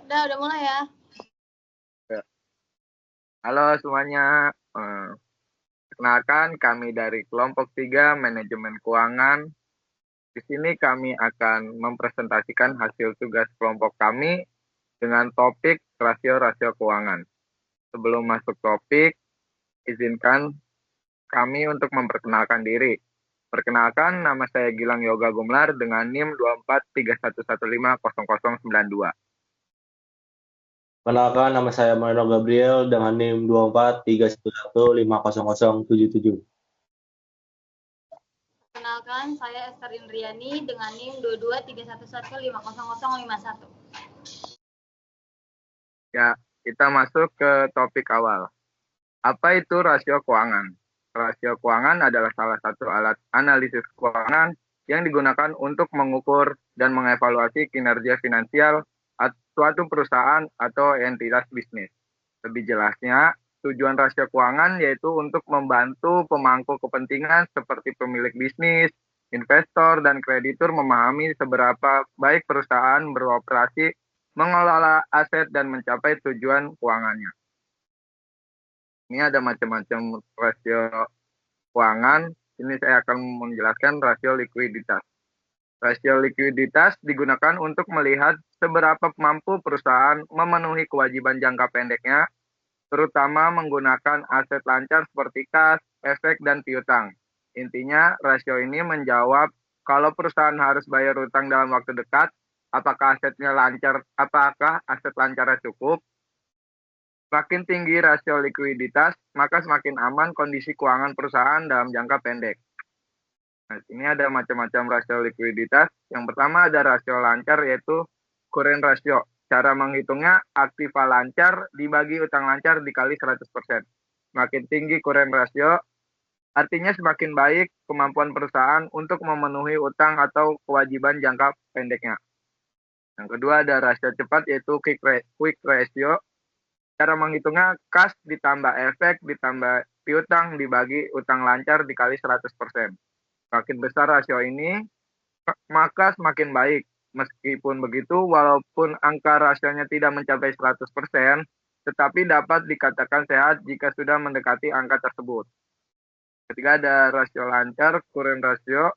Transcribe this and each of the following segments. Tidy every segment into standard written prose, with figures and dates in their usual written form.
Udah mulai ya. Ya. Halo semuanya, perkenalkan kami dari kelompok 3 Manajemen Keuangan. Di sini kami akan mempresentasikan hasil tugas kelompok kami dengan topik rasio-rasio keuangan. Sebelum masuk topik, izinkan kami untuk memperkenalkan diri. Perkenalkan, nama saya Gilang Yoga Gumlar dengan NIM 2431150092. Perkenalkan, nama saya Moreno Gabriel dengan NIM 2431150077. Perkenalkan, saya Esther Indriani dengan NIM 2231150051. Ya, kita masuk ke topik awal. Apa itu rasio keuangan? Rasio keuangan adalah salah satu alat analisis keuangan yang digunakan untuk mengukur dan mengevaluasi kinerja finansial suatu perusahaan atau entitas bisnis. Lebih jelasnya, tujuan rasio keuangan yaitu untuk membantu pemangku kepentingan seperti pemilik bisnis, investor, dan kreditur memahami seberapa baik perusahaan beroperasi, mengelola aset, dan mencapai tujuan keuangannya. Ini ada macam-macam rasio keuangan. Ini saya akan menjelaskan rasio likuiditas. Rasio likuiditas digunakan untuk melihat seberapa mampu perusahaan memenuhi kewajiban jangka pendeknya, terutama menggunakan aset lancar seperti kas, efek, dan piutang. Intinya, rasio ini menjawab kalau perusahaan harus bayar utang dalam waktu dekat, apakah aset lancarnya cukup. Semakin tinggi rasio likuiditas, maka semakin aman kondisi keuangan perusahaan dalam jangka pendek. Nah, ini ada macam-macam rasio likuiditas. Yang pertama ada rasio lancar, yaitu current ratio. Cara menghitungnya, aktiva lancar dibagi utang lancar dikali 100%. Semakin tinggi current ratio, artinya semakin baik kemampuan perusahaan untuk memenuhi utang atau kewajiban jangka pendeknya. Yang kedua ada rasio cepat, yaitu quick ratio. Cara menghitungnya, kas ditambah efek ditambah piutang dibagi utang lancar dikali 100%. Semakin besar rasio ini, maka semakin baik. Meskipun begitu, walaupun angka rasionya tidak mencapai 100%, tetapi dapat dikatakan sehat jika sudah mendekati angka tersebut. Ketiga ada rasio lancar, current ratio,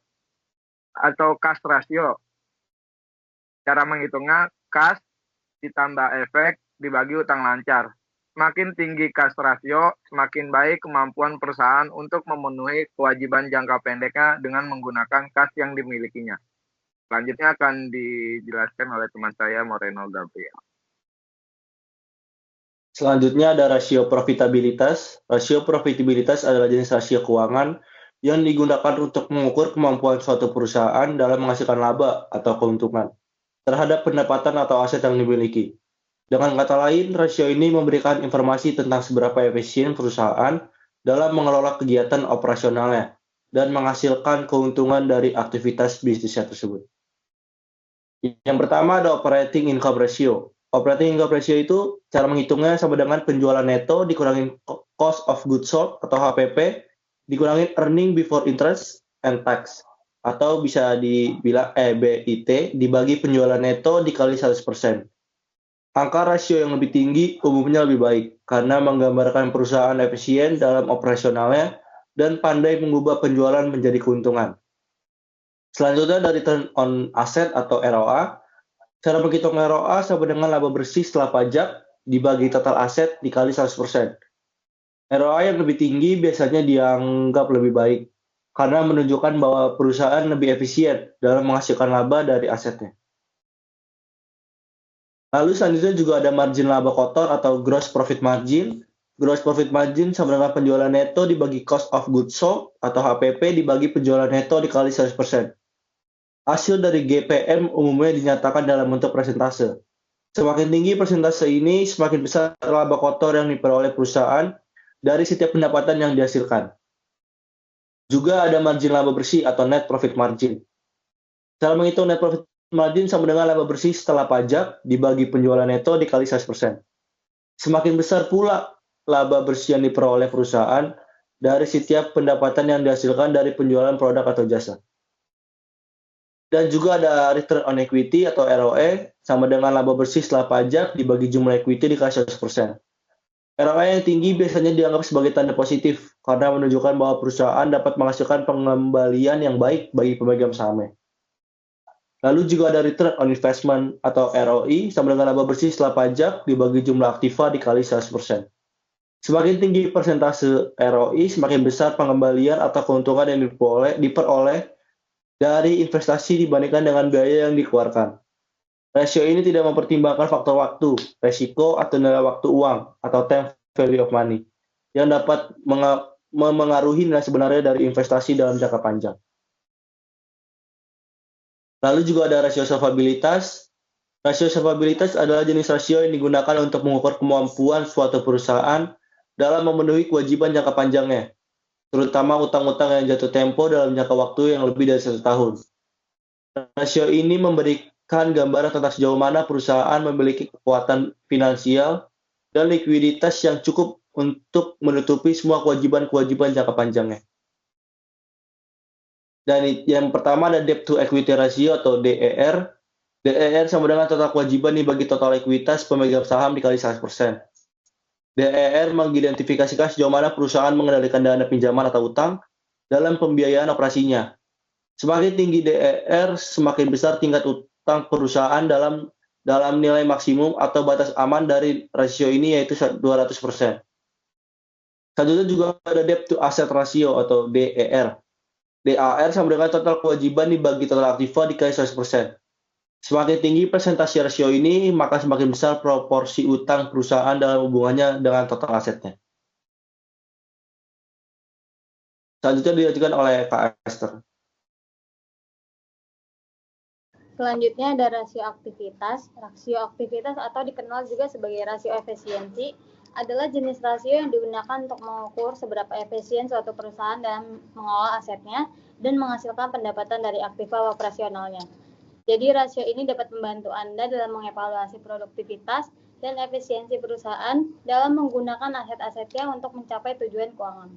atau kas rasio. Cara menghitungnya, kas ditambah efek dibagi utang lancar. Semakin tinggi kas rasio, semakin baik kemampuan perusahaan untuk memenuhi kewajiban jangka pendeknya dengan menggunakan kas yang dimilikinya. Selanjutnya akan dijelaskan oleh teman saya Moreno Gabriel. Selanjutnya ada rasio profitabilitas. Rasio profitabilitas adalah jenis rasio keuangan yang digunakan untuk mengukur kemampuan suatu perusahaan dalam menghasilkan laba atau keuntungan terhadap pendapatan atau aset yang dimiliki. Dengan kata lain, rasio ini memberikan informasi tentang seberapa efisien perusahaan dalam mengelola kegiatan operasionalnya dan menghasilkan keuntungan dari aktivitas bisnisnya tersebut. Yang pertama ada operating income ratio. Operating income ratio itu cara menghitungnya sama dengan penjualan neto dikurangin cost of goods sold atau HPP dikurangin earning before interest and tax, atau bisa dibilang EBIT dibagi penjualan neto dikali 100%. Angka rasio yang lebih tinggi umumnya lebih baik karena menggambarkan perusahaan efisien dalam operasionalnya dan pandai mengubah penjualan menjadi keuntungan. Selanjutnya dari return on asset atau ROA. Cara menghitung ROA sama dengan laba bersih setelah pajak dibagi total aset dikali 100%. ROA yang lebih tinggi biasanya dianggap lebih baik karena menunjukkan bahwa perusahaan lebih efisien dalam menghasilkan laba dari asetnya. Lalu selanjutnya juga ada margin laba kotor atau gross profit margin. Gross profit margin sama dengan penjualan neto dibagi cost of goods sold atau HPP dibagi penjualan neto dikali 100%. Hasil dari GPM umumnya dinyatakan dalam bentuk persentase. Semakin tinggi persentase ini, semakin besar laba kotor yang diperoleh perusahaan dari setiap pendapatan yang dihasilkan. Juga ada margin laba bersih atau net profit margin. Cara menghitung net profit margin sama dengan laba bersih setelah pajak dibagi penjualan neto dikali 100%. Semakin besar pula laba bersih yang diperoleh perusahaan dari setiap pendapatan yang dihasilkan dari penjualan produk atau jasa. Dan juga ada return on equity atau ROE sama dengan laba bersih setelah pajak dibagi jumlah equity dikali 100%. ROE yang tinggi biasanya dianggap sebagai tanda positif karena menunjukkan bahwa perusahaan dapat menghasilkan pengembalian yang baik bagi pemegang sahamnya. Lalu juga ada return on investment atau ROI sama dengan laba bersih setelah pajak dibagi jumlah aktiva dikali 100%. Semakin tinggi persentase ROI, semakin besar pengembalian atau keuntungan yang diperoleh dari investasi dibandingkan dengan biaya yang dikeluarkan. Rasio ini tidak mempertimbangkan faktor waktu, resiko, atau nilai waktu uang atau time value of money yang dapat memengaruhi nilai sebenarnya dari investasi dalam jangka panjang. Lalu juga ada rasio solvabilitas. Rasio solvabilitas adalah jenis rasio yang digunakan untuk mengukur kemampuan suatu perusahaan dalam memenuhi kewajiban jangka panjangnya, terutama utang-utang yang jatuh tempo dalam jangka waktu yang lebih dari 1 tahun. Rasio ini memberikan gambaran tentang sejauh mana perusahaan memiliki kekuatan finansial dan likuiditas yang cukup untuk menutupi semua kewajiban-kewajiban jangka panjangnya. Dan yang pertama ada debt to equity ratio atau DER. DER sama dengan total kewajiban dibagi total ekuitas pemegang saham dikali 100%. DER mengidentifikasikan sejauh mana perusahaan mengendalikan dana pinjaman atau utang dalam pembiayaan operasinya. Semakin tinggi DER, semakin besar tingkat utang perusahaan dalam nilai maksimum atau batas aman dari rasio ini yaitu 200%. Selanjutnya juga ada debt to asset ratio atau DER. DAR sama dengan total kewajiban dibagi total aktiva dikali 100%. Semakin tinggi presentasi rasio ini, maka semakin besar proporsi utang perusahaan dalam hubungannya dengan total asetnya. Selanjutnya diajukan oleh Kak Esther. Selanjutnya ada rasio aktivitas. Rasio aktivitas atau dikenal juga sebagai rasio efisiensi adalah jenis rasio yang digunakan untuk mengukur seberapa efisien suatu perusahaan dalam mengelola asetnya dan menghasilkan pendapatan dari aktiva operasionalnya. Jadi rasio ini dapat membantu Anda dalam mengevaluasi produktivitas dan efisiensi perusahaan dalam menggunakan aset-asetnya untuk mencapai tujuan keuangan.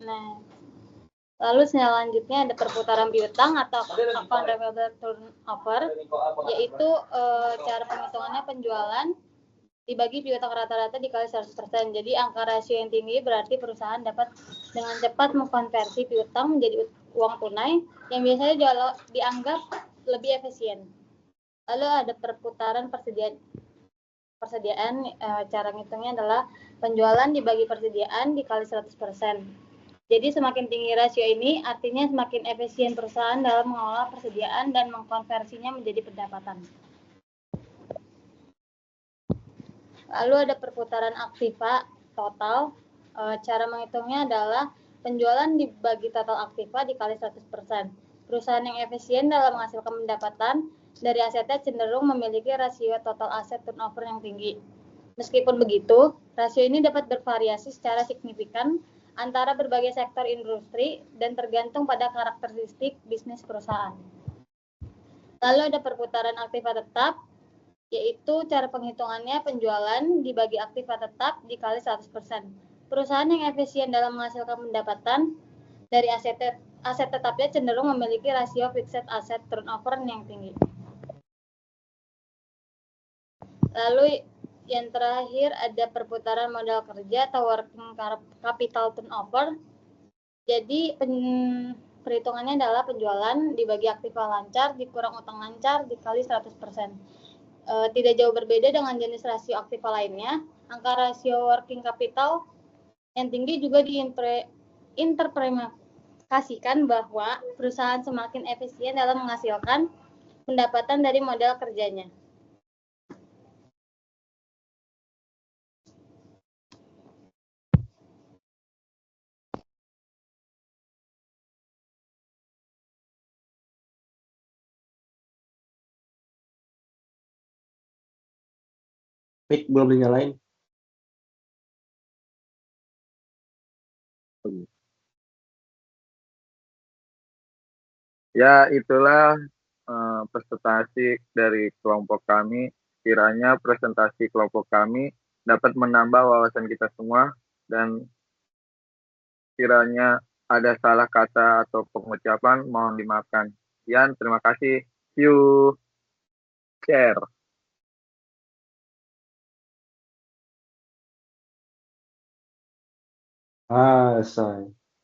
Nah, lalu selanjutnya ada perputaran piutang atau account receivable turnover, yaitu cara penghitungannya penjualan dibagi piutang rata-rata dikali 100%. Jadi angka rasio yang tinggi berarti perusahaan dapat dengan cepat mengkonversi piutang menjadi uang tunai yang biasanya dianggap lebih efisien. Lalu ada perputaran persediaan. Cara ngitungnya adalah penjualan dibagi persediaan dikali 100%. Jadi semakin tinggi rasio ini artinya semakin efisien perusahaan dalam mengelola persediaan dan mengkonversinya menjadi pendapatan. Lalu ada perputaran aktiva total. Cara menghitungnya adalah penjualan dibagi total aktiva dikali 100%. Perusahaan yang efisien dalam menghasilkan pendapatan dari asetnya cenderung memiliki rasio total aset turnover yang tinggi. Meskipun begitu, rasio ini dapat bervariasi secara signifikan antara berbagai sektor industri dan tergantung pada karakteristik bisnis perusahaan. Lalu ada perputaran aktiva tetap, yaitu cara penghitungannya penjualan dibagi aktiva tetap dikali 100%. Perusahaan yang efisien dalam menghasilkan pendapatan dari aset tetapnya cenderung memiliki rasio fixed asset turnover yang tinggi. Lalu yang terakhir ada perputaran modal kerja atau working capital turnover. Jadi perhitungannya adalah penjualan dibagi aktiva lancar dikurang utang lancar dikali 100%. Tidak jauh berbeda dengan jenis rasio aktiva lainnya. Angka rasio working capital yang tinggi juga diinterpretasikan bahwa perusahaan semakin efisien dalam menghasilkan pendapatan dari modal kerjanya. Mic belum dinyalain. Ya, itulah presentasi dari kelompok kami. Kiranya presentasi kelompok kami dapat menambah wawasan kita semua dan Kiranya ada salah kata atau pengucapan, mohon dimaafkan. Sekian, terima kasih. See you. Share. Ah, say.